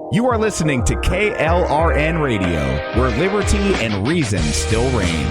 You are listening to KLRN Radio, where liberty and reason still reign.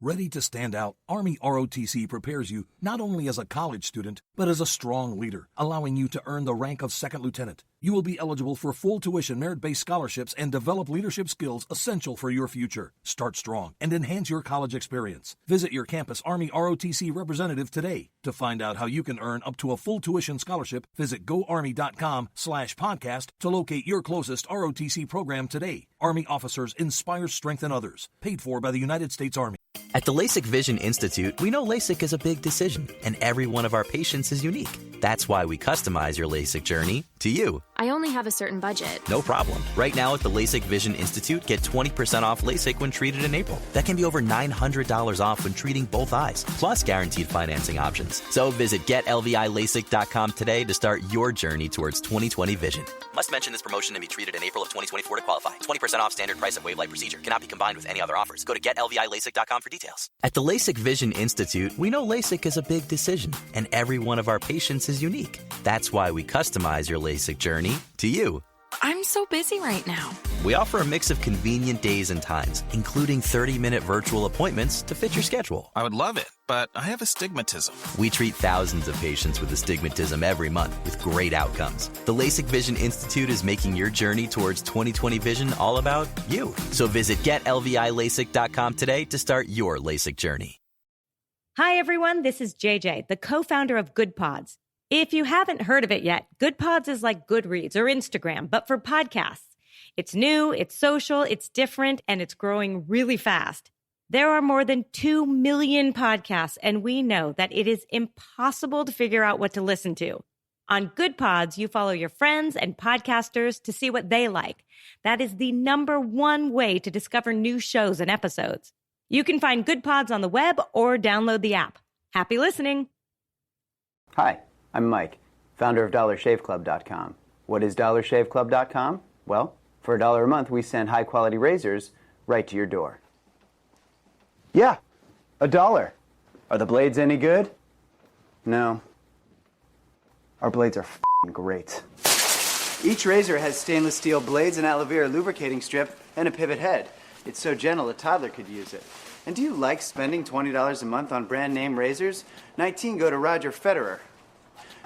Ready to stand out, Army ROTC prepares you not only as a college student, but as a strong leader, allowing you to earn the rank of second lieutenant. You will be eligible for full tuition merit-based scholarships and develop leadership skills essential for your future. Start strong and enhance your college experience. Visit your campus Army ROTC representative today. To find out how you can earn up to a full tuition scholarship, visit goarmy.com/podcast to locate your closest ROTC program today. Army officers inspire, strengthen others. Paid for by the United States Army. At the LASIK Vision Institute, we know LASIK is a big decision, and every one of our patients is unique. That's why we customize your LASIK journey to you. I only have a certain budget. No problem. Right now at the LASIK Vision Institute, get 20% off LASIK when treated in April. That can be over $900 off when treating both eyes, plus guaranteed financing options. So visit GetLVILASIK.com today to start your journey towards 20/20 vision. Must mention this promotion and be treated in April of 2024 to qualify. 20% off standard price of wave light procedure. Cannot be combined with any other offers. Go to GetLVILASIK.com for details. At the LASIK Vision Institute, we know LASIK is a big decision, and every one of our patients is unique. That's why we customize your LASIK journey to you. I'm so busy right now. We offer a mix of convenient days and times, including 30-minute virtual appointments to fit your schedule. I would love it, but I have astigmatism. We treat thousands of patients with astigmatism every month with great outcomes. The LASIK Vision Institute is making your journey towards 20/20 vision all about you. So visit GetLVILASIK.com today to start your LASIK journey. Hi, everyone. This is JJ, the co-founder of Good Pods. If you haven't heard of it yet, Good Pods is like Goodreads or Instagram, but for podcasts. It's new, it's social, it's different, and it's growing really fast. There are more than 2 million podcasts, and we know that it is impossible to figure out what to listen to. On Good Pods, you follow your friends and podcasters to see what they like. That is the #1 way to discover new shows and episodes. You can find Good Pods on the web or download the app. Happy listening. Hi, I'm Mike, founder of DollarShaveClub.com. What is DollarShaveClub.com? Well, for $1 a month, we send high-quality razors right to your door. Yeah, $1. Are the blades any good? No. Our blades are f***ing great. Each razor has stainless steel blades, an aloe vera lubricating strip, and a pivot head. It's so gentle a toddler could use it. And do you like spending $20 a month on brand name razors? 19 go to Roger Federer.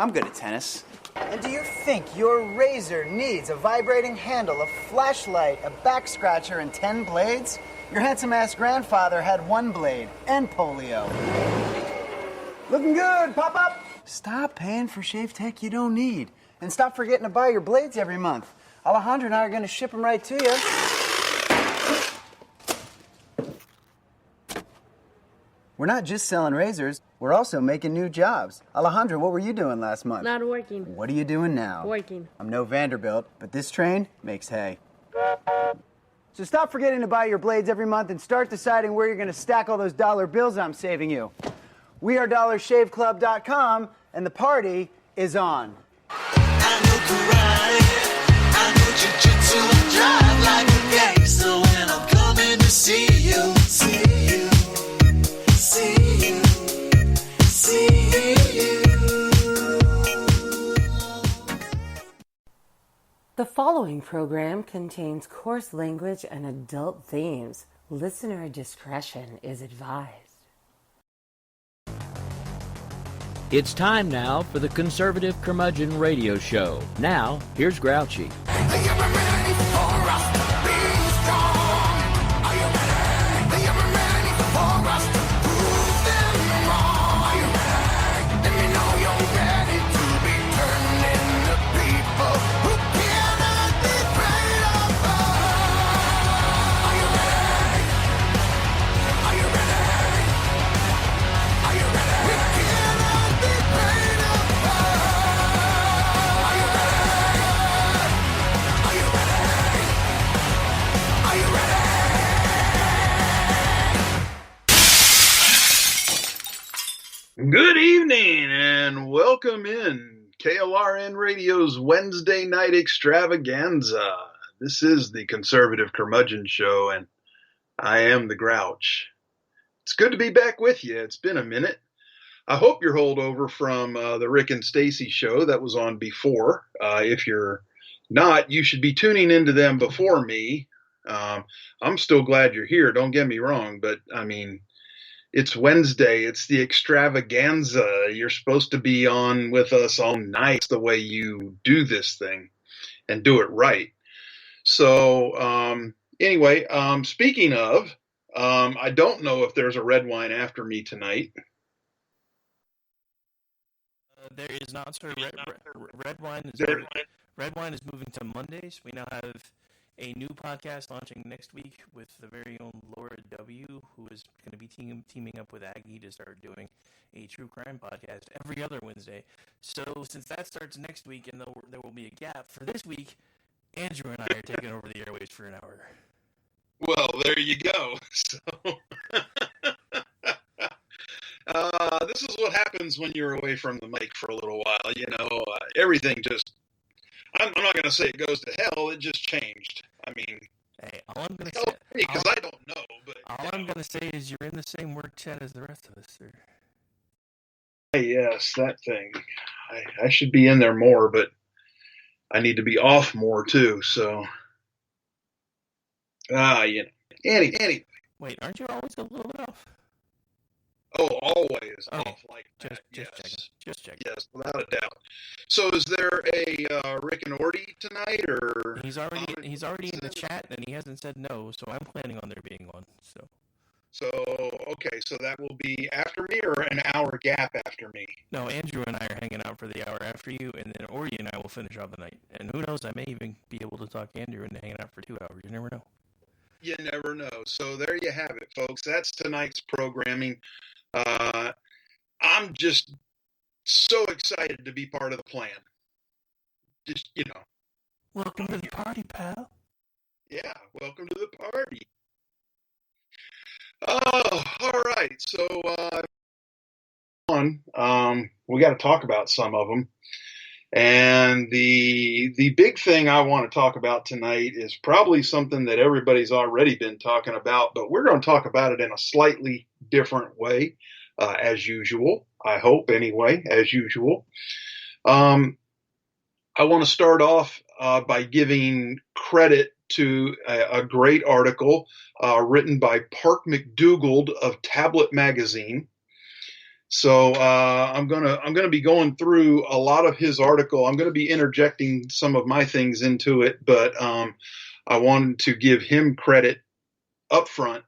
I'm good at tennis. And do you think your razor needs a vibrating handle, a flashlight, a back scratcher, and 10 blades? Your handsome-ass grandfather had 1 blade and polio. Looking good, pop-up! Stop paying for shave tech you don't need. And stop forgetting to buy your blades every month. Alejandro and I are going to ship them right to you. We're not just selling razors, we're also making new jobs. Alejandro, what were you doing last month? Not working. What are you doing now? Working. I'm no Vanderbilt, but this train makes hay. So stop forgetting to buy your blades every month and start deciding where you're going to stack all those dollar bills I'm saving you. We are DollarShaveClub.com, and the party is on. I know karate, I know jiu-jitsu, I drive like a gangster when I'm coming to see you, see you. See you, see you. The following program contains coarse language and adult themes. Listener discretion is advised. It's time now for the Conservative Curmudgeon Radio Show. Now, here's Grouchy. Good evening and welcome in KLRN Radio's Wednesday night extravaganza. This is the Conservative Curmudgeon Show and I am the Grouch. It's good to be back with you. It's been a minute. I hope you're holdover from the Rick and Stacy show that was on before. If you're not, you should be tuning into them before me. I'm still glad you're here. Don't get me wrong, but I mean, it's Wednesday. It's the extravaganza. You're supposed to be on with us all night, the way you do this thing and do it right. So anyway, speaking of, I don't know if there's a red wine after me tonight. There is not, sir. Red wine is moving to Mondays. We now have a new podcast launching next week with the very own Laura W., who is going to be teaming up with Aggie to start doing a true crime podcast every other Wednesday. So since that starts next week and there will be a gap for this week, Andrew and I are taking over the airwaves for an hour. Well, there you go. So this is what happens when you're away from the mic for a little while. You know, everything just, I'm not going to say it goes to hell. It just changed. I mean, hey, all I'm going to say, because I don't know, but all I'm going to say is you're in the same work chat as the rest of us, sir. Hey, yes, that thing. I should be in there more, but I need to be off more too. So, you know, anyway. Wait, aren't you always a little bit off? Oh, always off like that. Just checking. Yes, without a doubt. So, is there a Rick and Orty tonight, or he's already in the chat and he hasn't said no, so I'm planning on there being one. So okay, so that will be after me or an hour gap after me? No, Andrew and I are hanging out for the hour after you, and then Orty and I will finish off the night. And who knows, I may even be able to talk Andrew into hanging out for 2 hours. You never know. You never know. So there you have it, folks. That's tonight's programming. I'm just so excited to be part of the plan. Just, you know. Welcome to the party, pal. Yeah, welcome to the party. Oh, all right. So, we got to talk about some of them. And the big thing I want to talk about tonight is probably something that everybody's already been talking about, but we're going to talk about it in a slightly different way, as usual. I hope, anyway, as usual. I want to start off by giving credit to a great article written by Park McDougald of Tablet Magazine. So I'm gonna be going through a lot of his article. I'm going to be interjecting some of my things into it, but I wanted to give him credit up front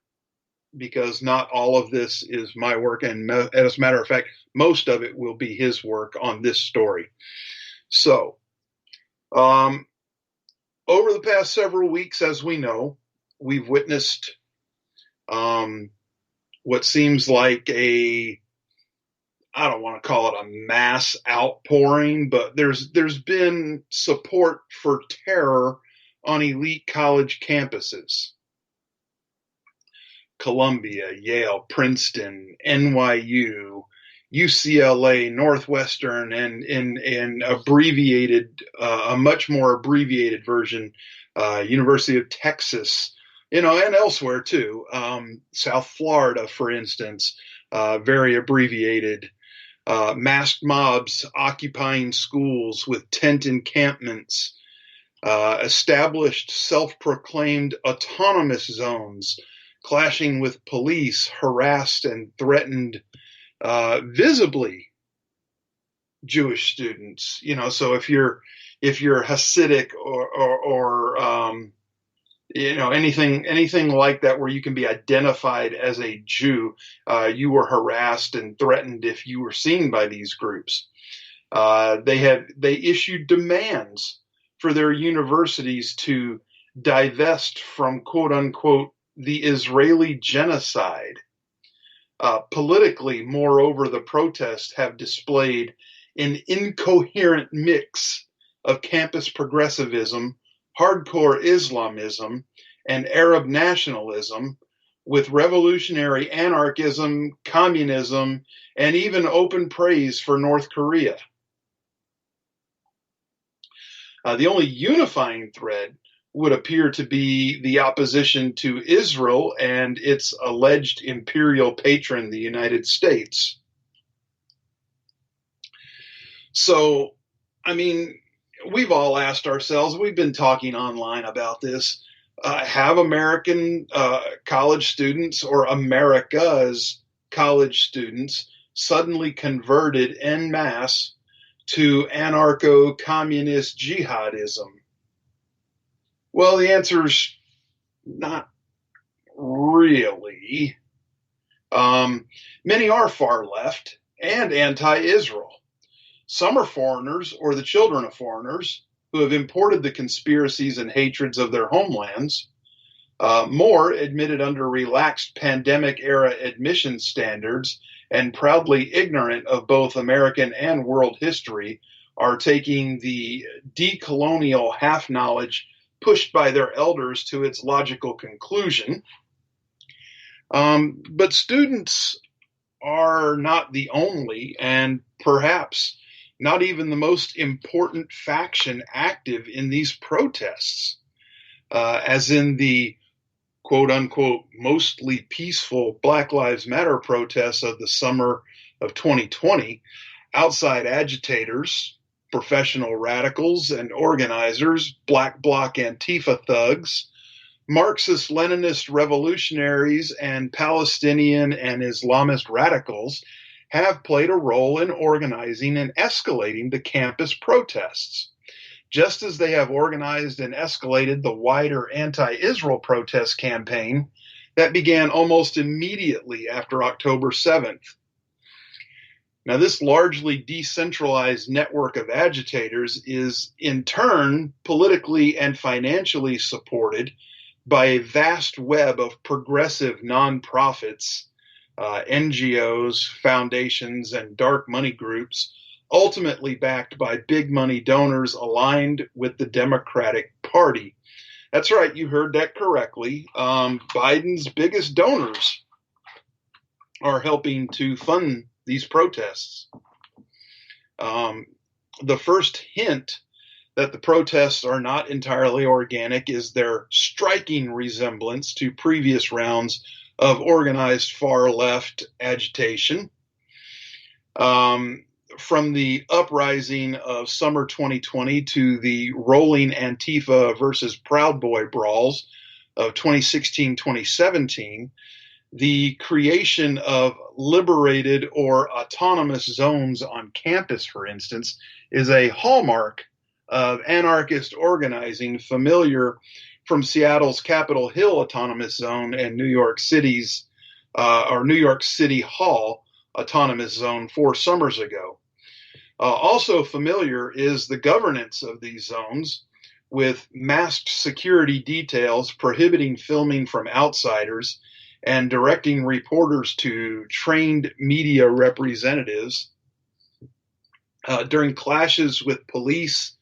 because not all of this is my work, and as a matter of fact, most of it will be his work on this story. So, over the past several weeks, as we know, we've witnessed what seems like I don't want to call it a mass outpouring, but there's been support for terror on elite college campuses. Columbia, Yale, Princeton, NYU, UCLA, Northwestern, and abbreviated, a much more abbreviated version, University of Texas, and elsewhere too. South Florida, for instance, very abbreviated. Masked mobs occupying schools with tent encampments, established self-proclaimed autonomous zones, clashing with police, harassed and threatened visibly Jewish students. So if you're Hasidic or anything like that, where you can be identified as a Jew, you were harassed and threatened if you were seen by these groups. They issued demands for their universities to divest from quote unquote the Israeli genocide. Politically, moreover, the protests have displayed an incoherent mix of campus progressivism, hardcore Islamism, and Arab nationalism, with revolutionary anarchism, communism, and even open praise for North Korea. The only unifying thread would appear to be the opposition to Israel and its alleged imperial patron, the United States. So, I mean, we've all asked ourselves, we've been talking online about this, have American college students or America's college students suddenly converted en masse to anarcho-communist jihadism? Well, the answer is not really. Many are far left and anti-Israel. Some are foreigners or the children of foreigners who have imported the conspiracies and hatreds of their homelands. More, admitted under relaxed pandemic-era admission standards and proudly ignorant of both American and world history, are taking the decolonial half-knowledge pushed by their elders to its logical conclusion. But students are not the only and perhaps not even the most important faction active in these protests, as in the quote-unquote mostly peaceful Black Lives Matter protests of the summer of 2020. Outside agitators, professional radicals and organizers, Black Bloc Antifa thugs, Marxist-Leninist revolutionaries, and Palestinian and Islamist radicals have played a role in organizing and escalating the campus protests, just as they have organized and escalated the wider anti-Israel protest campaign that began almost immediately after October 7th. Now, this largely decentralized network of agitators is, in turn, politically and financially supported by a vast web of progressive nonprofits, NGOs, foundations, and dark money groups, ultimately backed by big money donors aligned with the Democratic Party. That's right, you heard that correctly. Biden's biggest donors are helping to fund these protests. The first hint that the protests are not entirely organic is their striking resemblance to previous rounds of organized far-left agitation. From the uprising of summer 2020 to the rolling Antifa versus Proud Boy brawls of 2016-2017, the creation of liberated or autonomous zones on campus, for instance, is a hallmark of anarchist organizing familiar from Seattle's Capitol Hill Autonomous Zone and New York City's New York City Hall Autonomous Zone 4 summers ago. Also familiar is the governance of these zones, with masked security details prohibiting filming from outsiders and directing reporters to trained media representatives. During clashes with police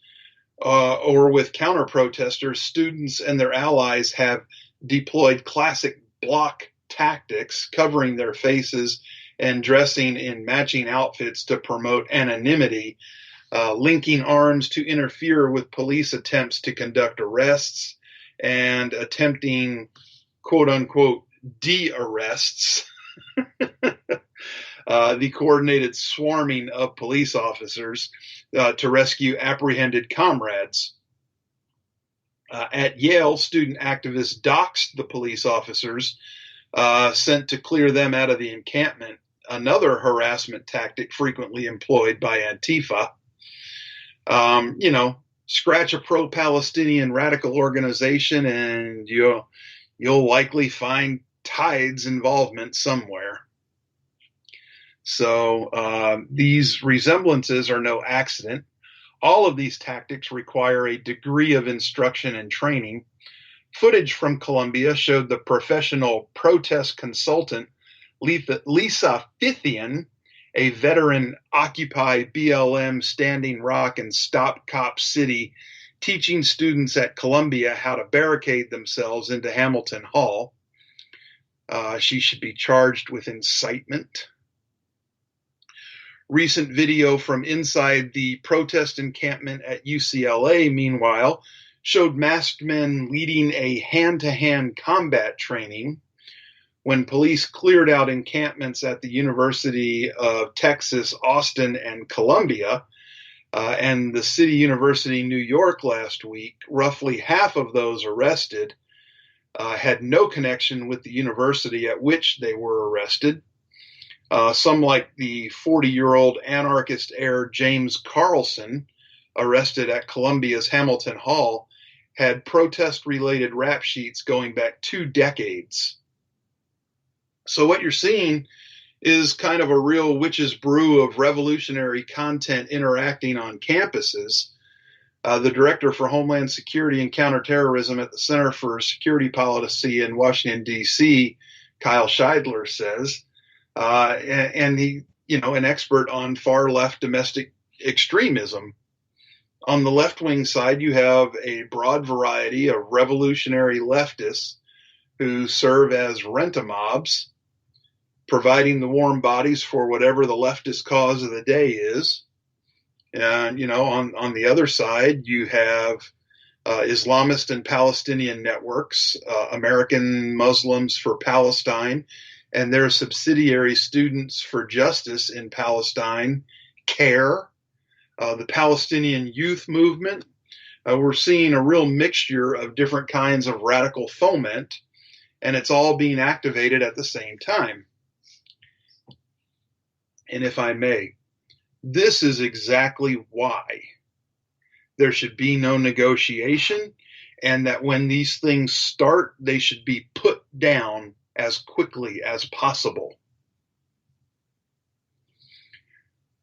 or with counter-protesters, students and their allies have deployed classic block tactics, covering their faces and dressing in matching outfits to promote anonymity, linking arms to interfere with police attempts to conduct arrests, and attempting quote-unquote de-arrests, the coordinated swarming of police officers to rescue apprehended comrades. At Yale, student activists doxed the police officers sent to clear them out of the encampment, another harassment tactic frequently employed by Antifa. Scratch a pro-Palestinian radical organization and you'll likely find Tide's involvement somewhere. So these resemblances are no accident. All of these tactics require a degree of instruction and training. Footage from Columbia showed the professional protest consultant Lisa Fithian, a veteran Occupy BLM, Standing Rock, and Stop Cop City, teaching students at Columbia how to barricade themselves into Hamilton Hall. She should be charged with incitement. Recent video from inside the protest encampment at UCLA, meanwhile, showed masked men leading a hand-to-hand combat training when police cleared out encampments at the University of Texas, Austin, and Columbia. And the City University, New York last week, roughly half of those arrested had no connection with the university at which they were arrested. Some, like the 40-year-old anarchist heir James Carlson, arrested at Columbia's Hamilton Hall, had protest-related rap sheets going back 2 decades. So what you're seeing is kind of a real witch's brew of revolutionary content interacting on campuses. The director for Homeland Security and Counterterrorism at the Center for Security Policy in Washington, D.C., Kyle Scheidler, says, and he, an expert on far-left domestic extremism. On the left-wing side, you have a broad variety of revolutionary leftists who serve as rent-a-mobs, providing the warm bodies for whatever the leftist cause of the day is. And, on the other side, you have Islamist and Palestinian networks, American Muslims for Palestine, and their subsidiary Students for Justice in Palestine, CARE, the Palestinian Youth Movement. We're seeing a real mixture of different kinds of radical foment, and it's all being activated at the same time. And if I may, this is exactly why there should be no negotiation, and that when these things start, they should be put down as quickly as possible.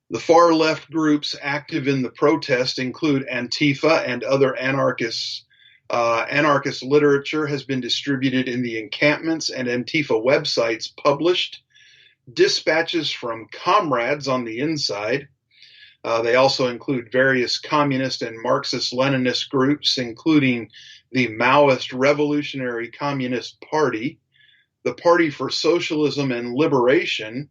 The far left groups active in the protest include Antifa and other anarchists. Anarchist literature has been distributed in the encampments and Antifa websites published. Dispatches from comrades on the inside. They also include various communist and Marxist-Leninist groups, including the Maoist Revolutionary Communist Party, the Party for Socialism and Liberation,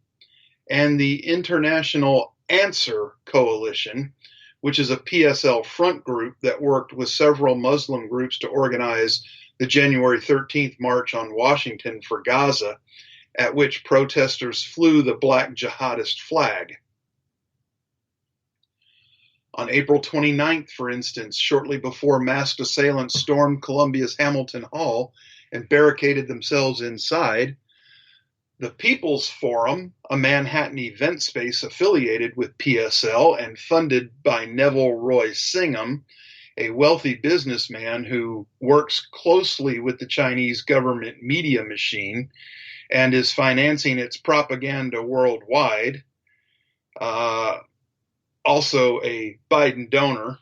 and the International Answer Coalition, which is a PSL front group that worked with several Muslim groups to organize the January 13th March on Washington for Gaza, at which protesters flew the black jihadist flag. On April 29th, for instance, shortly before masked assailants stormed Columbia's Hamilton Hall and barricaded themselves inside, the People's Forum, a Manhattan event space affiliated with PSL and funded by Neville Roy Singham, a wealthy businessman who works closely with the Chinese government media machine and is financing its propaganda worldwide, also a Biden donor,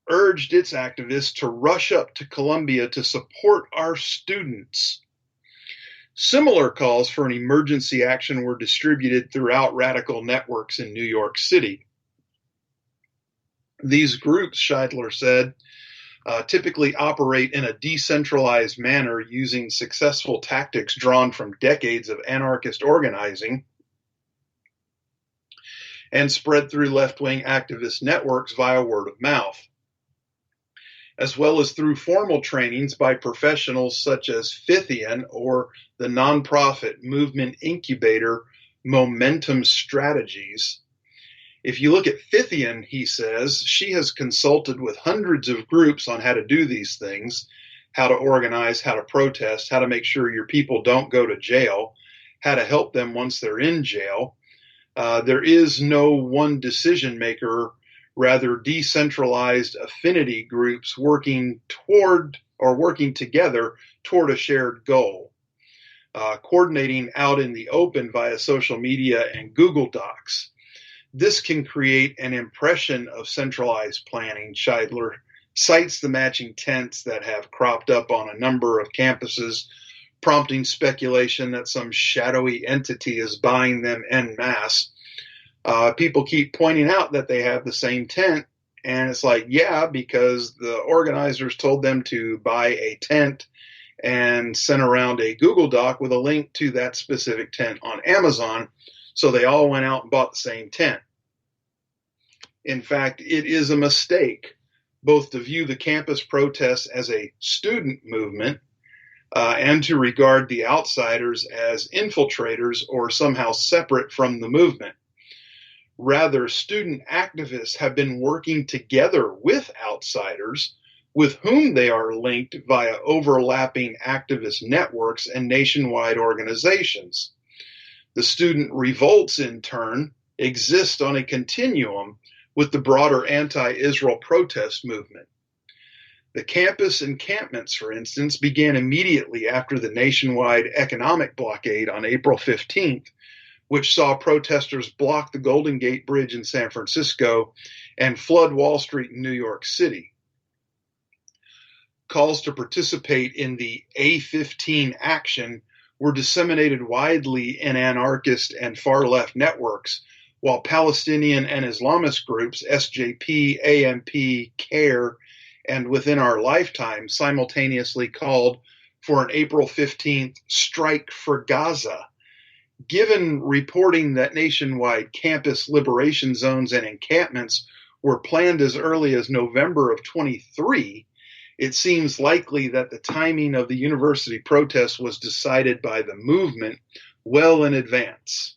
urged its activists to rush up to Columbia to support our students. Similar calls for an emergency action were distributed throughout radical networks in New York City. These groups, Scheidler said, typically operate in a decentralized manner using successful tactics drawn from decades of anarchist organizing and spread through left-wing activist networks via word of mouth, as well as through formal trainings by professionals such as Fithian or the nonprofit movement incubator Momentum Strategies. If you look at Fithian, he says, she has consulted with hundreds of groups on how to do these things, how to organize, how to protest, how to make sure your people don't go to jail, how to help them once they're in jail. There is no one decision maker, rather decentralized affinity groups working together toward a shared goal. Coordinating out in the open via social media and Google Docs. This can create an impression of centralized planning. Scheidler cites the matching tents that have cropped up on a number of campuses, prompting speculation that some shadowy entity is buying them en masse. People keep pointing out that they have the same tent, and it's like, yeah, because the organizers told them to buy a tent and sent around a Google Doc with a link to that specific tent on Amazon, so they all went out and bought the same tent. In fact, it is a mistake both to view the campus protests as a student movement and to regard the outsiders as infiltrators or somehow separate from the movement. Rather, student activists have been working together with outsiders with whom they are linked via overlapping activist networks and nationwide organizations. The student revolts, in turn, exist on a continuum with the broader anti-Israel protest movement. The campus encampments, for instance, began immediately after the nationwide economic blockade on April 15th, which saw protesters block the Golden Gate Bridge in San Francisco and flood Wall Street in New York City. Calls to participate in the A-15 action were disseminated widely in anarchist and far-left networks, while Palestinian and Islamist groups, SJP, AMP, CARE, and Within Our Lifetime simultaneously called for an April 15th strike for Gaza. Given reporting that nationwide campus liberation zones and encampments were planned as early as November of 23, it seems likely that the timing of the university protests was decided by the movement well in advance.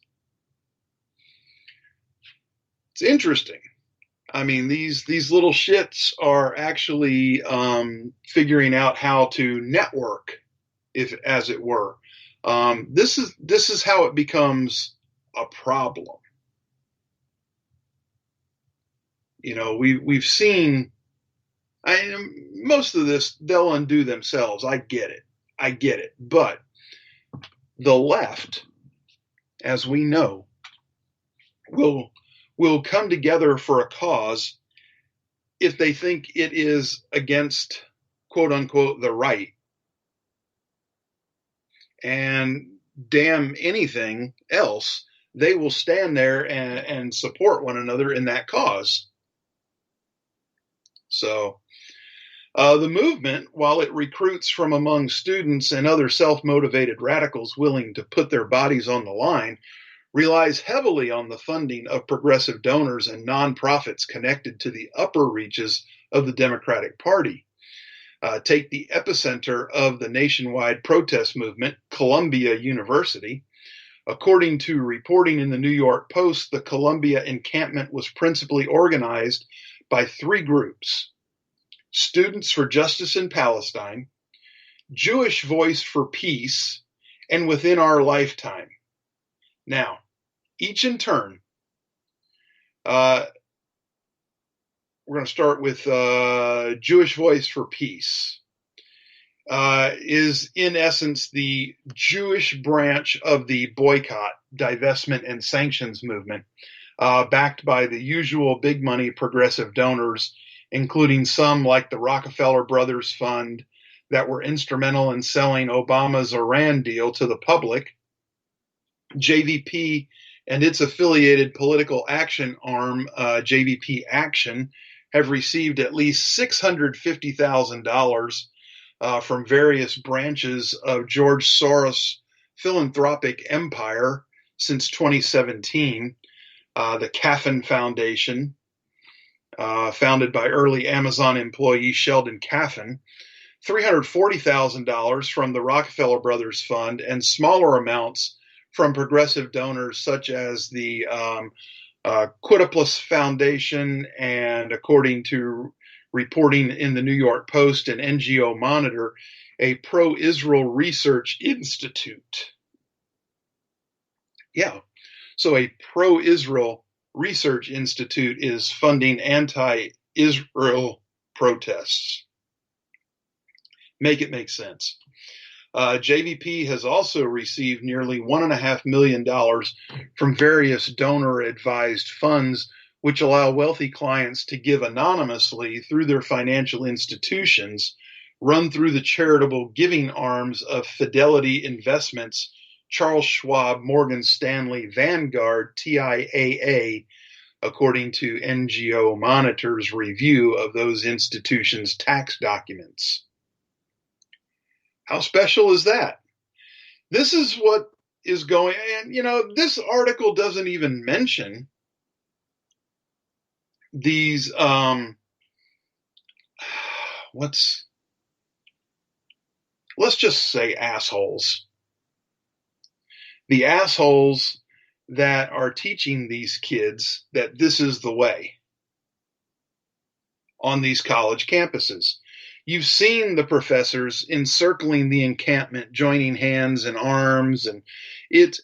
It's interesting. I mean, these little shits are actually figuring out how to network, if as it were. This is how it becomes a problem. You know, we've seen. Most of this they'll undo themselves. I get it. But the left, as we know, will come together for a cause if they think it is against, quote unquote, the right. And damn anything else, they will stand there and support one another in that cause. So the movement, while it recruits from among students and other self-motivated radicals willing to put their bodies on the line, relies heavily on the funding of progressive donors and nonprofits connected to the upper reaches of the Democratic Party. Take the epicenter of the nationwide protest movement, Columbia University. According to reporting in the New York Post, the Columbia encampment was principally organized by three groups: Students for Justice in Palestine, Jewish Voice for Peace, and Within Our Lifetime. Now, each in turn, we're going to start with Jewish Voice for Peace. Is in essence the Jewish branch of the boycott, divestment, and sanctions movement, backed by the usual big money progressive donors, including some like the Rockefeller Brothers Fund that were instrumental in selling Obama's Iran deal to the public. JVP and its affiliated political action arm, JVP Action, have received at least $650,000 from various branches of George Soros' philanthropic empire since 2017. The Caffin Foundation, founded by early Amazon employee Sheldon Caffin, $340,000 from the Rockefeller Brothers Fund, and smaller amounts from progressive donors such as the Quintuplus Foundation, and according to reporting in the New York Post and NGO Monitor, a pro-Israel research institute. Yeah, so a pro-Israel research institute is funding anti-Israel protests. Make it make sense. JVP has also received nearly $1.5 million from various donor-advised funds, which allow wealthy clients to give anonymously through their financial institutions, run through the charitable giving arms of Fidelity Investments, Charles Schwab, Morgan Stanley, Vanguard, TIAA, according to NGO Monitor's review of those institutions' tax documents. How special is that? This is what is going, and this article doesn't even mention these, let's just say assholes. The assholes that are teaching these kids that this is the way on these college campuses. You've seen the professors encircling the encampment, joining hands and arms, and it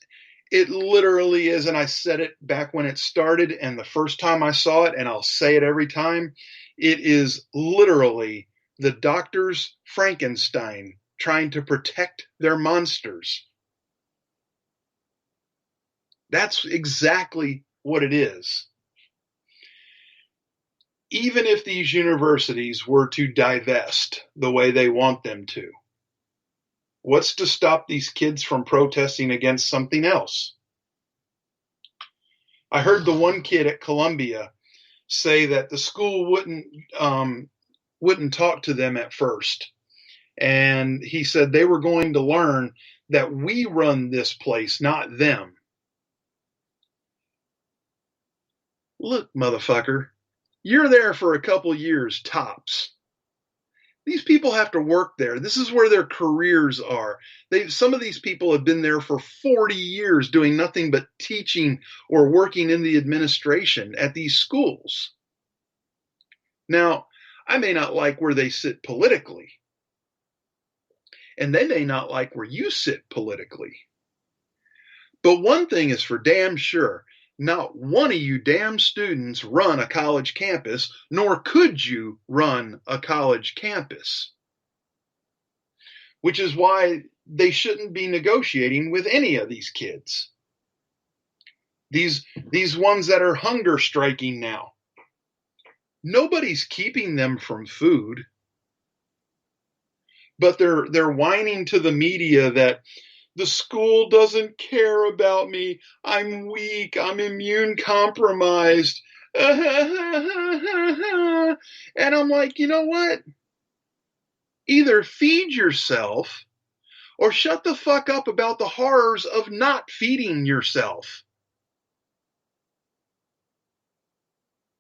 literally is, and I said it back when it started and the first time I saw it, and I'll say it every time, it is literally the doctor's Frankenstein trying to protect their monsters. That's exactly what it is. Even if these universities were to divest the way they want them to, what's to stop these kids from protesting against something else? I heard the one kid at Columbia say that the school wouldn't talk to them at first. And he said they were going to learn that we run this place, not them. Look, motherfucker, you're there for a couple years tops. These people have to work there. This is where their careers are. Some of these people have been there for 40 years doing nothing but teaching or working in the administration at these schools. Now, I may not like where they sit politically, and they may not like where you sit politically. But one thing is for damn sure. Not one of you damn students run a college campus, nor could you run a college campus. Which is why they shouldn't be negotiating with any of these kids. These ones that are hunger striking now. Nobody's keeping them from food. But they're whining to the media that the school doesn't care about me. I'm weak. I'm immune compromised. And I'm like, you know what? Either feed yourself or shut the fuck up about the horrors of not feeding yourself.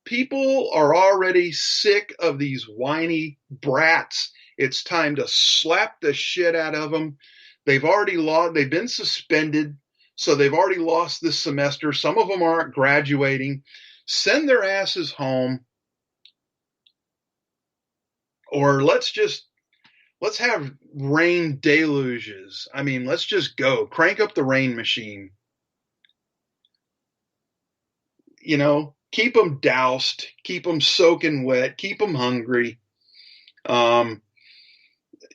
People are already sick of these whiny brats. It's time to slap the shit out of them. They've been suspended, so they've already lost this semester. Some of them aren't graduating. Send their asses home. Or let's have rain deluges. I mean, let's just go. Crank up the rain machine. You know, keep them doused. Keep them soaking wet. Keep them hungry.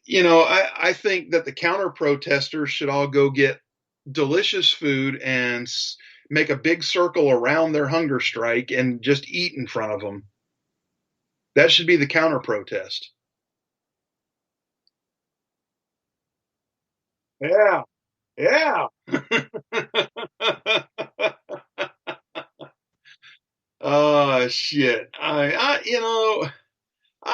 You know, I think that the counter-protesters should all go get delicious food and make a big circle around their hunger strike and just eat in front of them. That should be the counter-protest. Yeah. Oh, shit. I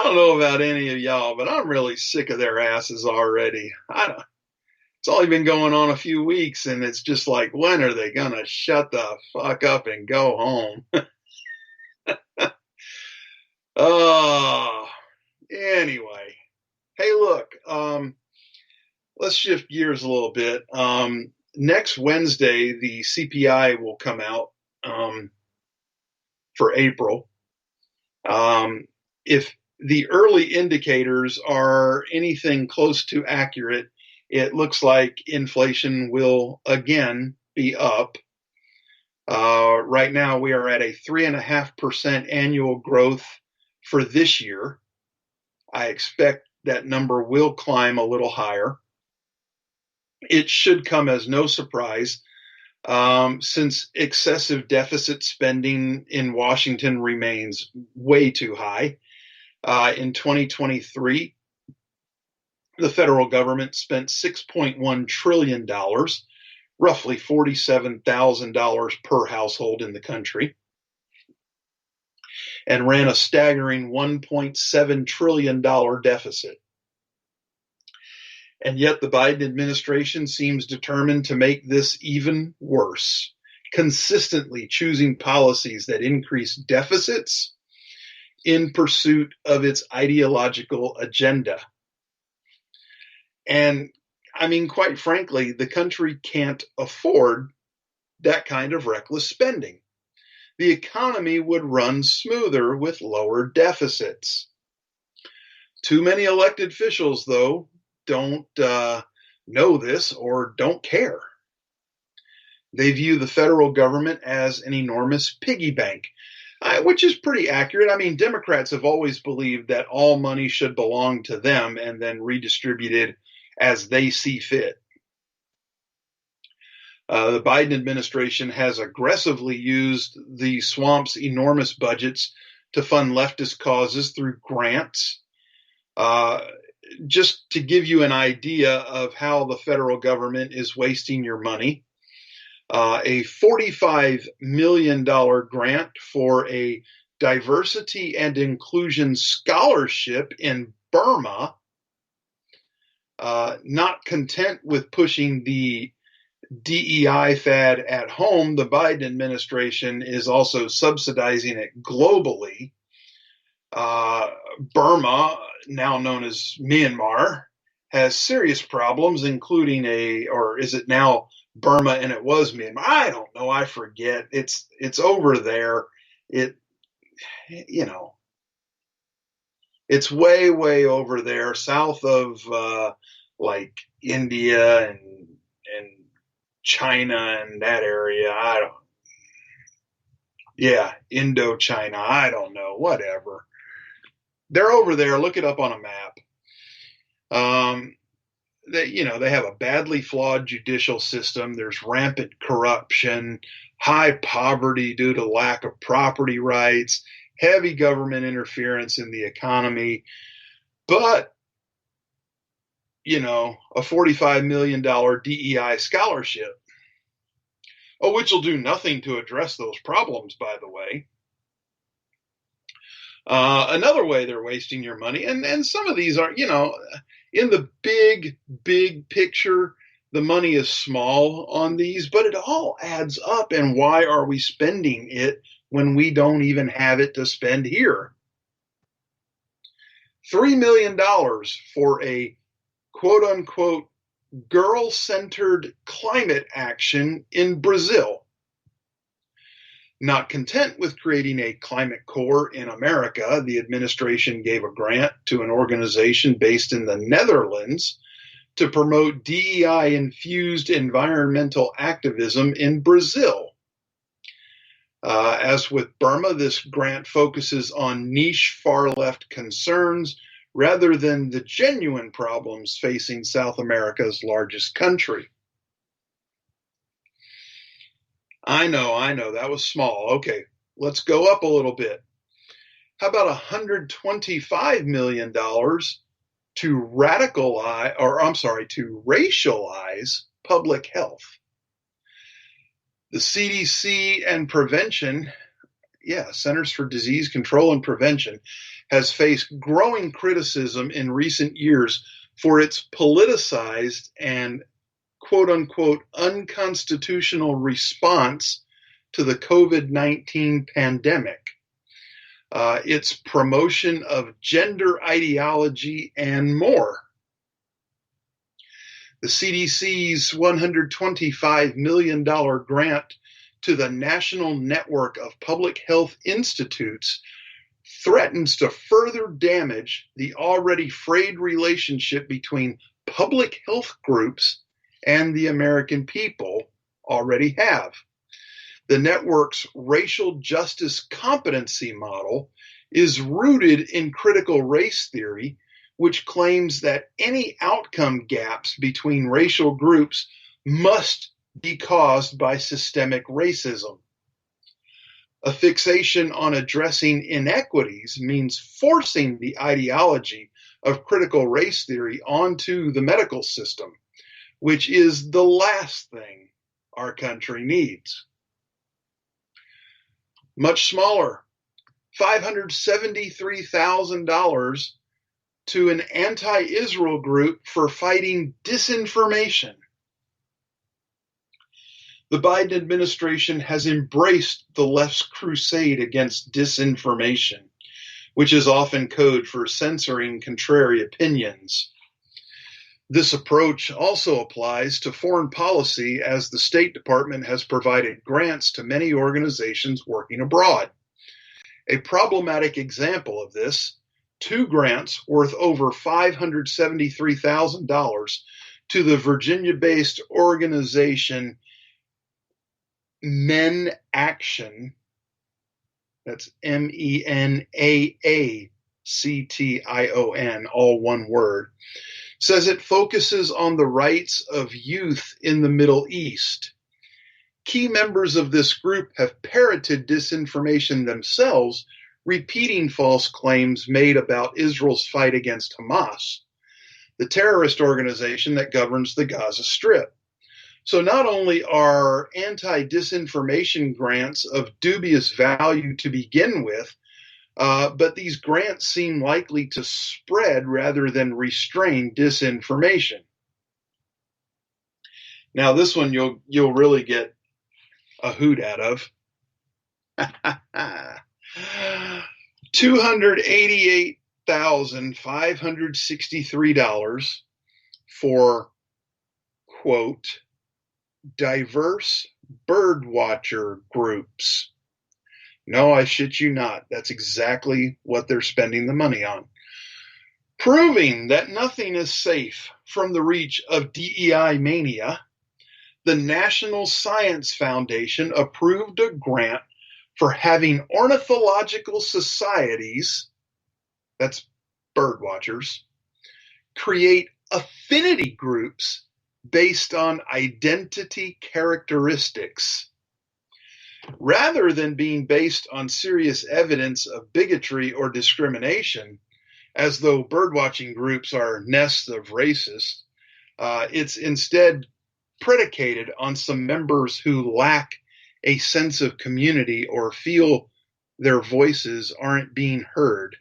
don't know about any of y'all, but I'm really sick of their asses already. It's only been going on a few weeks, and it's just like, when are they going to shut the fuck up and go home? Oh, anyway. Hey, look, let's shift gears a little bit. Next Wednesday, the CPI will come out for April. If the early indicators are anything close to accurate, it looks like inflation will again be up. Right now, we are at a 3.5% annual growth for this year. I expect that number will climb a little higher. It should come as no surprise, since excessive deficit spending in Washington remains way too high. In 2023, the federal government spent $6.1 trillion, roughly $47,000 per household in the country, and ran a staggering $1.7 trillion deficit. And yet the Biden administration seems determined to make this even worse, consistently choosing policies that increase deficits in pursuit of its ideological agenda. And I mean, quite frankly, the country can't afford that kind of reckless spending. The economy would run smoother with lower deficits. Too many elected officials, though, don't know this or don't care. They view the federal government as an enormous piggy bank, which is pretty accurate. I mean, Democrats have always believed that all money should belong to them and then redistributed as they see fit. The Biden administration has aggressively used the swamp's enormous budgets to fund leftist causes through grants. Just to give you an idea of how the federal government is wasting your money, a $45 million grant for a diversity and inclusion scholarship in Burma. Not content with pushing the DEI fad at home, the Biden administration is also subsidizing it globally. Burma, now known as Myanmar, has serious problems, including or is it now Burma and it was Myanmar? I don't know. I forget. It's over there. It's way, way over there, south of like India and China and that area. Indochina. I don't know. Whatever. They're over there. Look it up on a map. They have a badly flawed judicial system. There's rampant corruption, high poverty due to lack of property rights, heavy government interference in the economy. But, a $45 million DEI scholarship, which will do nothing to address those problems, by the way. Another way they're wasting your money, and some of these are, in the big picture, the money is small on these, but it all adds up. And why are we spending it when we don't even have it to spend here? $3 million for a quote-unquote girl-centered climate action in Brazil. Not content with creating a climate corps in America, the administration gave a grant to an organization based in the Netherlands to promote DEI-infused environmental activism in Brazil. As with Burma, this grant focuses on niche far-left concerns rather than the genuine problems facing South America's largest country. I know, that was small. Okay, let's go up a little bit. How about $125 million to racialize public health? The CDC and Prevention, Centers for Disease Control and Prevention, has faced growing criticism in recent years for its politicized and quote-unquote unconstitutional response to the COVID-19 pandemic, its promotion of gender ideology, and more. The CDC's $125 million grant to the National Network of Public Health Institutes threatens to further damage the already frayed relationship between public health groups and the American people already have. The network's racial justice competency model is rooted in critical race theory, which claims that any outcome gaps between racial groups must be caused by systemic racism. A fixation on addressing inequities means forcing the ideology of critical race theory onto the medical system, which is the last thing our country needs. Much smaller, $573,000 to an anti-Israel group for fighting disinformation. The Biden administration has embraced the left's crusade against disinformation, which is often code for censoring contrary opinions. This approach also applies to foreign policy, as the State Department has provided grants to many organizations working abroad. A problematic example of this, 2 grants worth over $573,000 to the Virginia-based organization Men Action, that's MENAACTION, all one word, says it focuses on the rights of youth in the Middle East. Key members of this group have parroted disinformation themselves, repeating false claims made about Israel's fight against Hamas, the terrorist organization that governs the Gaza Strip. So not only are anti-disinformation grants of dubious value to begin with, but these grants seem likely to spread rather than restrain disinformation. Now, this one you'll really get a hoot out of. $288,563 for, quote, diverse birdwatcher groups. No, I shit you not. That's exactly what they're spending the money on. Proving that nothing is safe from the reach of DEI mania, the National Science Foundation approved a grant for having ornithological societies, that's birdwatchers, create affinity groups based on identity characteristics. Rather than being based on serious evidence of bigotry or discrimination, as though birdwatching groups are nests of racists, it's instead predicated on some members who lack a sense of community or feel their voices aren't being heard.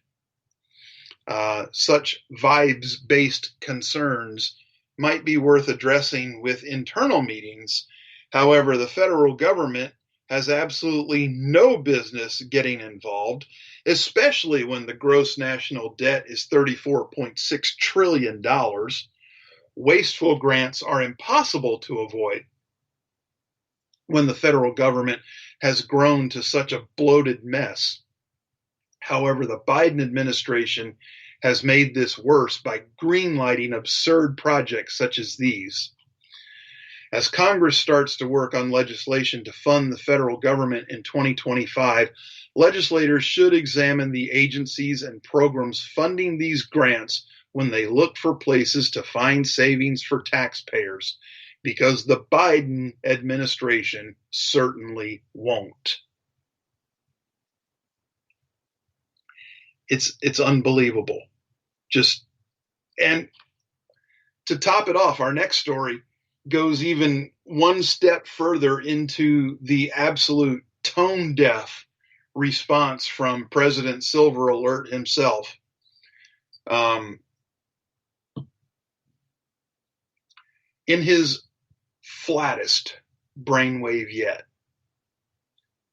Such vibes-based concerns might be worth addressing with internal meetings. However, the federal government has absolutely no business getting involved, especially when the gross national debt is $34.6 trillion. Wasteful grants are impossible to avoid when the federal government has grown to such a bloated mess. However, the Biden administration has made this worse by greenlighting absurd projects such as these. As Congress starts to work on legislation to fund the federal government in 2025, legislators should examine the agencies and programs funding these grants when they look for places to find savings for taxpayers, because the Biden administration certainly won't. It's unbelievable. And to top it off, our next story goes even one step further into the absolute tone-deaf response from President Silver Alert himself. In his flattest brainwave yet,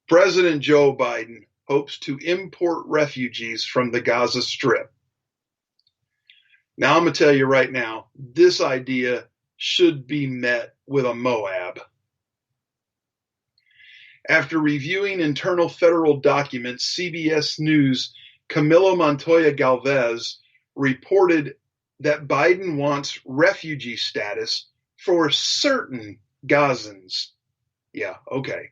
President Joe Biden hopes to import refugees from the Gaza Strip. Now, I'm going to tell you right now, this idea should be met with a Moab. After reviewing internal federal documents, CBS News' Camilo Montoya Galvez reported that Biden wants refugee status for certain Gazans. Yeah, okay.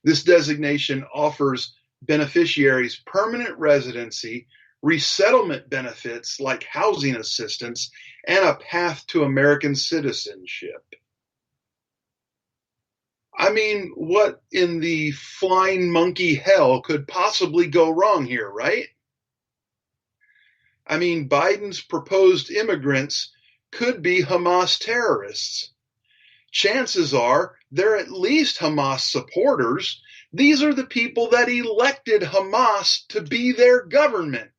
This designation offers beneficiaries permanent residency, resettlement benefits like housing assistance, and a path to American citizenship. I mean, what in the flying monkey hell could possibly go wrong here, right? I mean, Biden's proposed immigrants could be Hamas terrorists. Chances are they're at least Hamas supporters. These are the people that elected Hamas to be their government.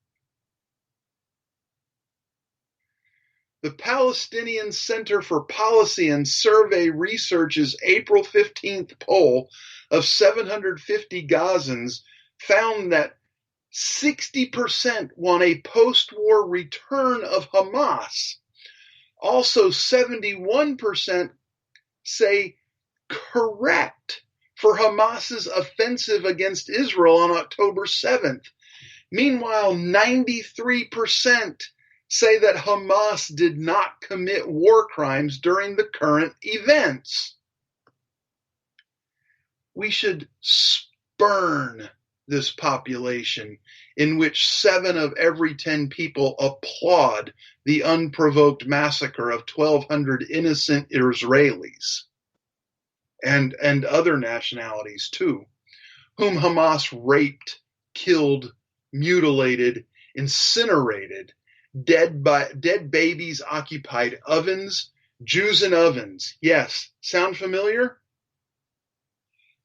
The Palestinian Center for Policy and Survey Research's April 15th poll of 750 Gazans found that 60% want a post-war return of Hamas. Also, 71% say correct for Hamas's offensive against Israel on October 7th. Meanwhile, 93% say that Hamas did not commit war crimes during the current events. We should spurn this population in which 7 of every 10 people applaud the unprovoked massacre of 1,200 innocent Israelis and other nationalities too, whom Hamas raped, killed, mutilated, incinerated. Dead babies occupied ovens, Jews in ovens. Yes, sound familiar?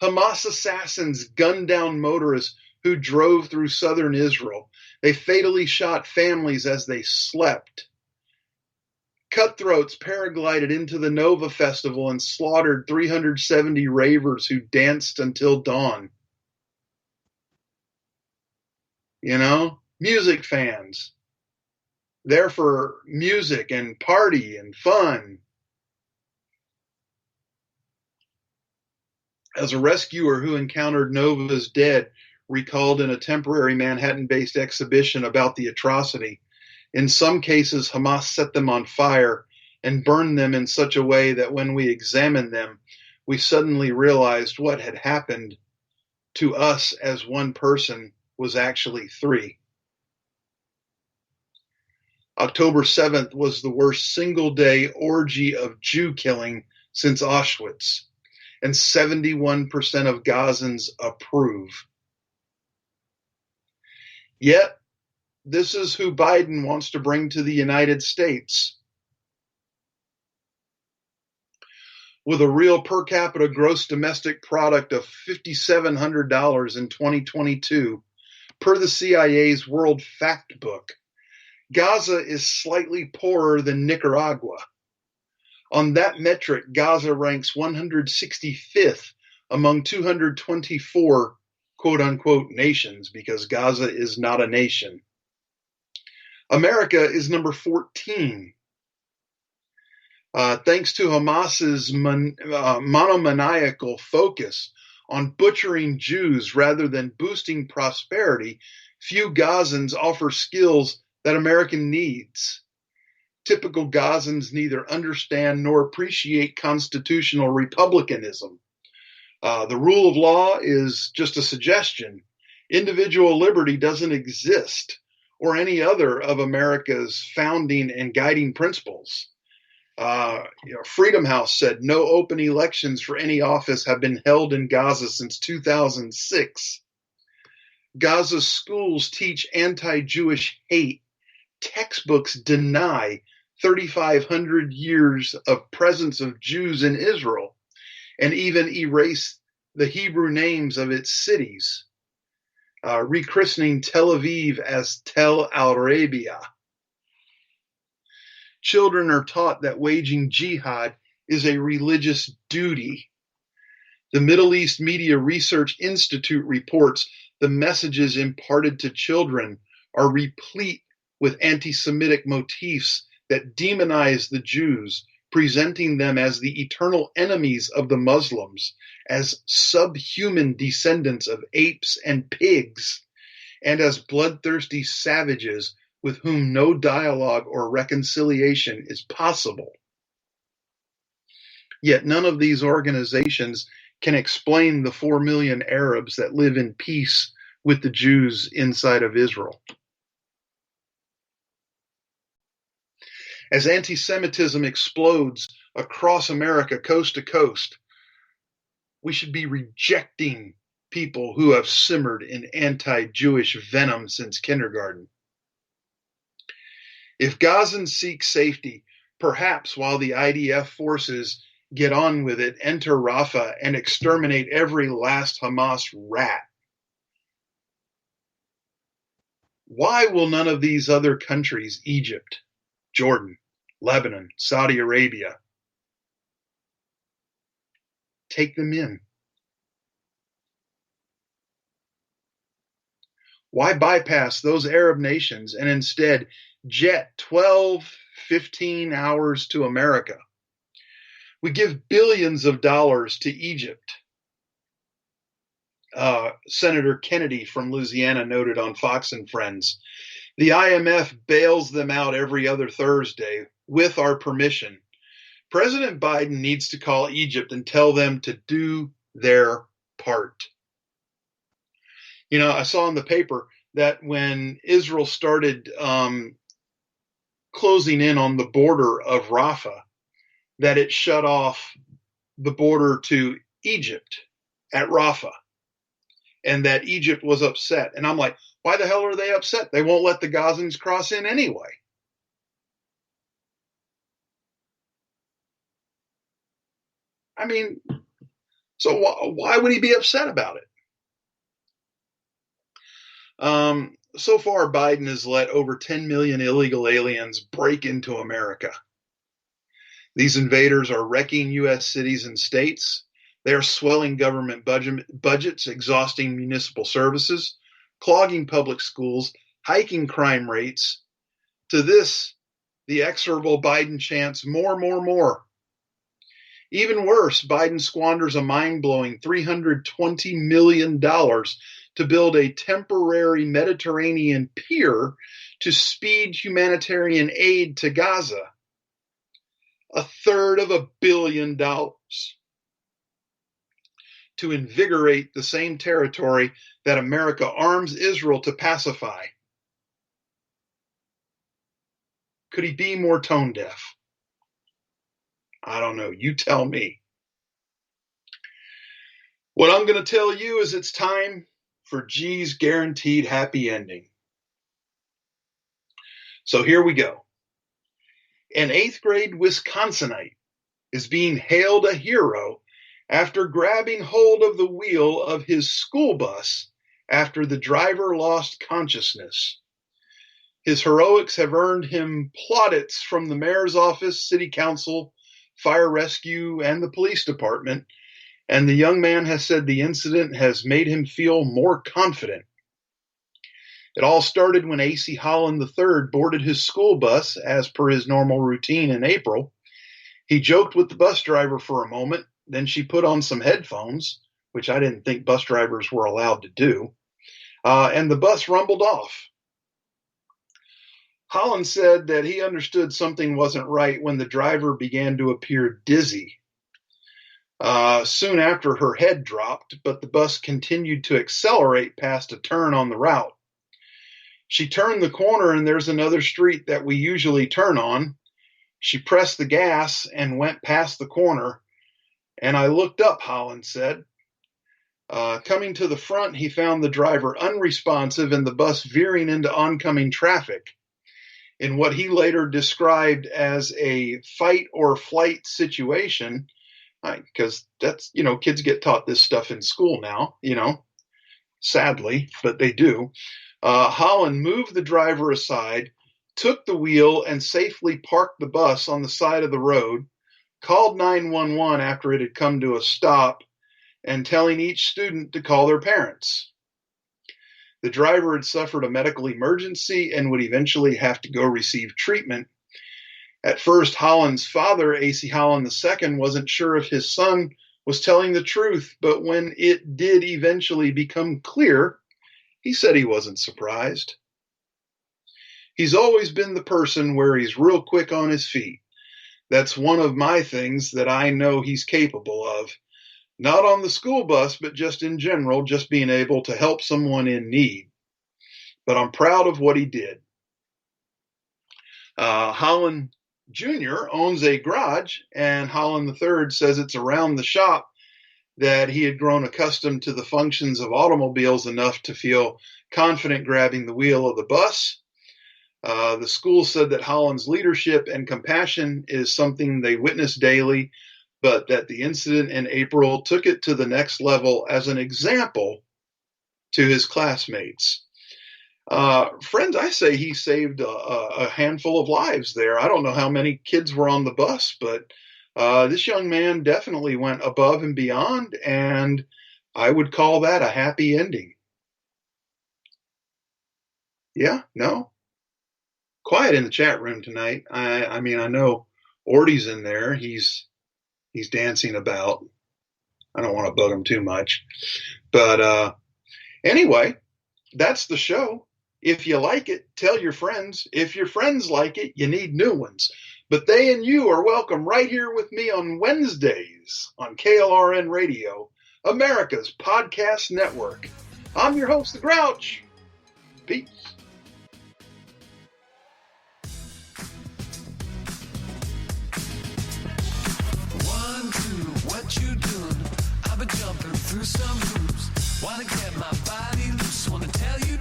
Hamas assassins gunned down motorists who drove through southern Israel. They fatally shot families as they slept. Cutthroats paraglided into the Nova Festival and slaughtered 370 ravers who danced until dawn. You know, music fans. There for music and party and fun. As a rescuer who encountered Nova's dead recalled in a temporary Manhattan-based exhibition about the atrocity, in some cases Hamas set them on fire and burned them in such a way that when we examined them, we suddenly realized what had happened to us as one person was actually 3. October 7th was the worst single-day orgy of Jew killing since Auschwitz, and 71% of Gazans approve. Yet, this is who Biden wants to bring to the United States. With a real per capita gross domestic product of $5,700 in 2022, per the CIA's World Factbook, Gaza is slightly poorer than Nicaragua. On that metric, Gaza ranks 165th among 224 quote-unquote nations, because Gaza is not a nation. America is number 14. Thanks to Hamas's monomaniacal focus on butchering Jews rather than boosting prosperity, few Gazans offer skills that America needs. Typical Gazans neither understand nor appreciate constitutional republicanism. The rule of law is just a suggestion. Individual liberty doesn't exist, or any other of America's founding and guiding principles. Freedom House said no open elections for any office have been held in Gaza since 2006. Gaza's schools teach anti-Jewish hate. Textbooks deny 3,500 years of presence of Jews in Israel, and even erase the Hebrew names of its cities, rechristening Tel Aviv as Tel Arabia. Children are taught that waging jihad is a religious duty. The Middle East Media Research Institute reports the messages imparted to children are replete with anti-Semitic motifs that demonize the Jews, presenting them as the eternal enemies of the Muslims, as subhuman descendants of apes and pigs, and as bloodthirsty savages with whom no dialogue or reconciliation is possible. Yet none of these organizations can explain the 4 million Arabs that live in peace with the Jews inside of Israel. As anti-Semitism explodes across America, coast to coast, we should be rejecting people who have simmered in anti-Jewish venom since kindergarten. If Gazans seek safety, perhaps while the IDF forces get on with it, enter Rafah and exterminate every last Hamas rat. Why will none of these other countries, Egypt, Jordan, Lebanon, Saudi Arabia, take them in? Why bypass those Arab nations and instead jet 12 15 hours to America. We give billions of dollars to Egypt. Senator Kennedy from Louisiana noted on Fox and Friends. The IMF bails them out every other Thursday with our permission. President Biden needs to call Egypt and tell them to do their part. You know, I saw in the paper that when Israel started closing in on the border of Rafah, that it shut off the border to Egypt at Rafah, and that Egypt was upset. And I'm like, why the hell are they upset? They won't let the Gazans cross in anyway. I mean, so why would he be upset about it? So far, Biden has let over 10 million illegal aliens break into America. These invaders are wrecking U.S. cities and states. They are swelling government budgets, exhausting municipal services, clogging public schools, hiking crime rates. To this, the exorable Biden chants, more, more, more. Even worse, Biden squanders a mind-blowing $320 million to build a temporary Mediterranean pier to speed humanitarian aid to Gaza. $333 million to invigorate the same territory that America arms Israel to pacify. Could he be more tone deaf? I don't know. You tell me. What I'm going to tell you is it's time for G's guaranteed happy ending. So here we go. An 8th grade Wisconsinite is being hailed a hero after grabbing hold of the wheel of his school bus after the driver lost consciousness. His heroics have earned him plaudits from the mayor's office, city council, fire rescue, and the police department, and the young man has said the incident has made him feel more confident. It all started when A.C. Holland III boarded his school bus as per his normal routine in April. He joked with the bus driver for a moment, then she put on some headphones, which I didn't think bus drivers were allowed to do, and the bus rumbled off. Holland said that he understood something wasn't right when the driver began to appear dizzy. Soon after, her head dropped, but the bus continued to accelerate past a turn on the route. She turned the corner, and there's another street that we usually turn on. She pressed the gas and went past the corner, and I looked up, Holland said. Coming to the front, he found the driver unresponsive and the bus veering into oncoming traffic. In what he later described as a fight or flight situation, because that's, kids get taught this stuff in school now, sadly, but they do. Holland moved the driver aside, took the wheel, and safely parked the bus on the side of the road, called 911 after it had come to a stop, and telling each student to call their parents. The driver had suffered a medical emergency and would eventually have to go receive treatment. At first, Holland's father, A.C. Holland II, wasn't sure if his son was telling the truth, but when it did eventually become clear, he said he wasn't surprised. He's always been the person where he's real quick on his feet. That's one of my things that I know he's capable of. Not on the school bus, but just in general, just being able to help someone in need. But I'm proud of what he did. Holland Jr. owns a garage, and Holland III says it's around the shop that he had grown accustomed to the functions of automobiles enough to feel confident grabbing the wheel of the bus. The school said that Holland's leadership and compassion is something they witness daily, but that the incident in April took it to the next level as an example to his classmates. Friends, I say he saved a handful of lives there. I don't know how many kids were on the bus, but this young man definitely went above and beyond, and I would call that a happy ending. Yeah? No? quiet in the chat room tonight. I mean, I know Orty's in there. He's dancing about. I don't want to bug him too much. But anyway, that's the show. If you like it, tell your friends. If your friends like it, you need new ones. But they and you are welcome right here with me on Wednesdays on KLRN Radio, America's podcast network. I'm your host, The Grouch. Peace. One, two, what you doing? I've been jumping through some hoops. Wanna get my body loose. Wanna tell you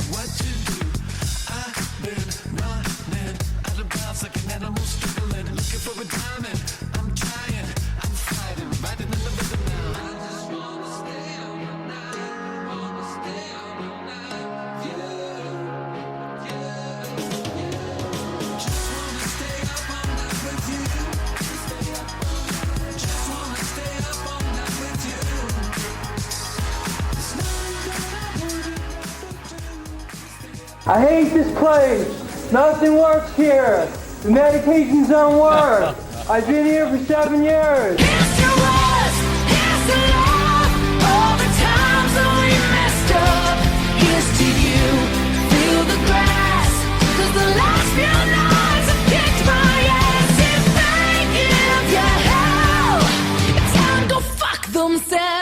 what to do. I've been running out of bounds like an animal struggling. Looking for a diamond. I'm trying, I'm fighting, riding in the rhythm now. I just wanna stay on the night. Wanna stay on the night. Yeah, yeah. Just wanna stay up all night with you. Just wanna stay up all night with you. There's nothing that I wouldn't I hate this place. Nothing works here. The medications don't work. I've been here for 7 years. Here's to us, here's to love. All the times that we messed up. Here's to you, feel the grass. 'Cause the last few nights have kicked my ass. If they give you hell, it's time to go fuck themselves.